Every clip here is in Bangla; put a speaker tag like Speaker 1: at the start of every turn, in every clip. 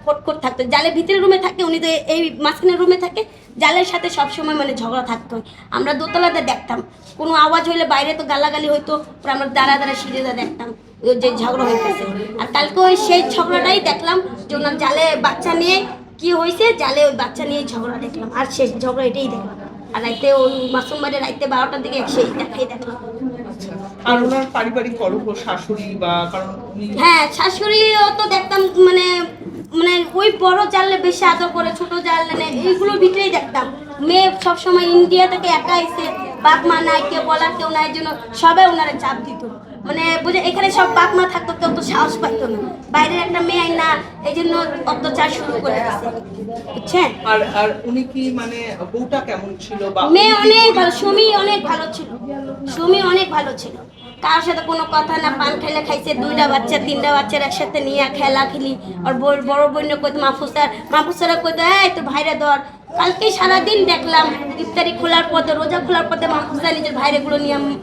Speaker 1: খটখট থাকতো, জালের ভিতরে রুমে থাকে, উনি তো এই মাঝখানের রুমে থাকে, জালের সাথে সবসময় মানে ঝগড়া থাকতো। আমরা দোতলাতে দেখতাম, কোনো আওয়াজ হইলে বাইরে তো গালাগালি হইতো, পরে আমরা দাঁড়া দাঁড়া সিঁড়িতে দেখতাম যে ঝগড়া হইতেছে। আর কালকে ওই সেই ঝগড়াটাই দেখলাম যে ওনার জালে বাচ্চা নিয়ে কি হয়েছে, জালে ওই বাচ্চা নিয়ে ঝগড়া দেখলাম, আর শেষ ঝগড়া এটাই দেখলাম। আর রাইতে ওই মাসুম বাড়ি রাইতে 12টার দিকে সেই দেখাই দেখলাম।
Speaker 2: আর ওনার পারিবারিক কলহ, শাশুড়ি বা কারণ
Speaker 1: হ্যাঁ, শাশুড়িও তো দেখতাম, মানে মানে ওই বড় জালে বেশি আদর করে, ছোট জালে এইগুলো ভিতরেই দেখতাম। মেয়ে সবসময় ইন্ডিয়া থেকে একা এসে, বাপ মা নাই, কেউ বলার কেউ নাই, জন্য সবাই ওনারা চাপ দিত। মানে বুঝে এখানে সব বাপ মা থাকতো, কেউ তো সাহস পাইতো না, বাইরের একটা মেয়ে না, এই জন্য অত্যাচার শুরু করে দিচ্ছে, বুঝছেন।
Speaker 2: আর আর উনি কি মানে বউটা কেমন ছিল বা
Speaker 1: মেয়ে অনেক ভালো, সুমি অনেক ভালো ছিল, সুমি অনেক ভালো ছিল, কারোর সাথে কোনো কথা না, পান খাইলে খাইছে, 2টা বাচ্চা 3টা বাচ্চার একসাথে নিয়ে খেলা খেলি। আর বড় বোন কইতো মাহফুজারা কইতো এই তো ভাইরে ধর। কালকে সারাদিন দেখলাম ইফতারি খোলার পথে, রোজা খোলার পথে মাহফুজা নিজের ভাইরেগুলো নিয়ে আমি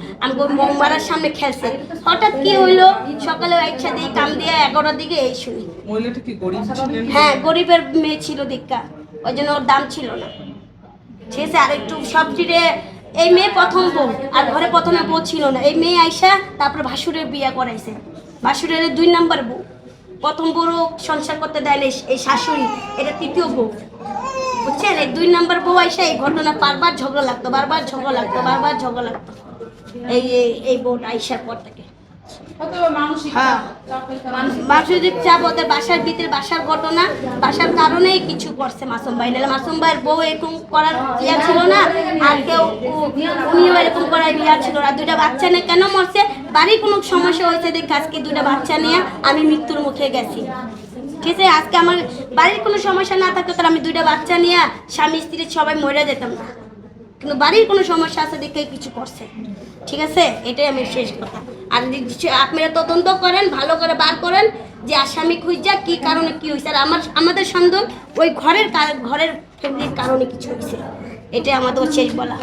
Speaker 1: মারার সামনে খেলছে। হঠাৎ কি হইলো, সকালে একসাথে কাম দিয়ে 11টার দিকে এই শুনি।
Speaker 2: মহিলাটা কি গরিব ছিলেন?
Speaker 1: হ্যাঁ, গরিবের মেয়ে ছিল দীক্ষা, ওই জন্য ওর দাম ছিল না, ঠিক আছে। আর একটু সবজিরে এই মেয়ে প্রথম বউ, আর ঘরে প্রথমে বউ ছিল না, এই মেয়ে আইসা তারপরে ভাসুরের বিয়ে করাইছে, ভাসুরের 2 নাম্বার বউ। প্রথম বউ সংসার করতে দেয় না এই শাশুড়ি, এটা 3য় বউ, বুঝছেন। এই 2 নাম্বার বউ আইসা এই ঘটনা বারবার ঝগড়া লাগতো, বারবার ঝগড়া লাগতো এই এই বউটা আইসার পর থেকে। হ্যাঁ, মানসিক চাপ, ওদের বাসার ভিতরে বাসার ঘটনা, বাসার কারণেই কিছু করছে মাসুম ভাই, নাহলে মাসুম ভাইয়ের বউ এরকম করার ইয়া ছিল না, আর কেউ উনিও এরকম করার ইয়া ছিল না। 2টা বাচ্চা নিয়ে কেন মরছে, বাড়ির কোনো সমস্যা হয়েছে দেখে আজকে 2টা বাচ্চা নিয়ে আমি মৃত্যুর মুখে গেছি, ঠিক আছে। আজকে আমার বাড়ির কোনো সমস্যা না থাকতো তাহলে আমি 2টা বাচ্চা নিয়ে স্বামী স্ত্রী সবাই মরে যেতাম না, কিন্তু বাড়ির কোনো সমস্যা আছে দেখে কিছু করছে, ঠিক আছে। এটাই আমি শেষ কথা। আর আপনারা তদন্ত করেন, ভালো করে বার করেন যে আসামি খুঁজা কি কারণে কি হয়েছে। আর আমাদের সন্দেহ ওই ঘরের ফ্যামিলির কারণে কিছু হয়েছে, এটাই আমাদের শেষ বলা।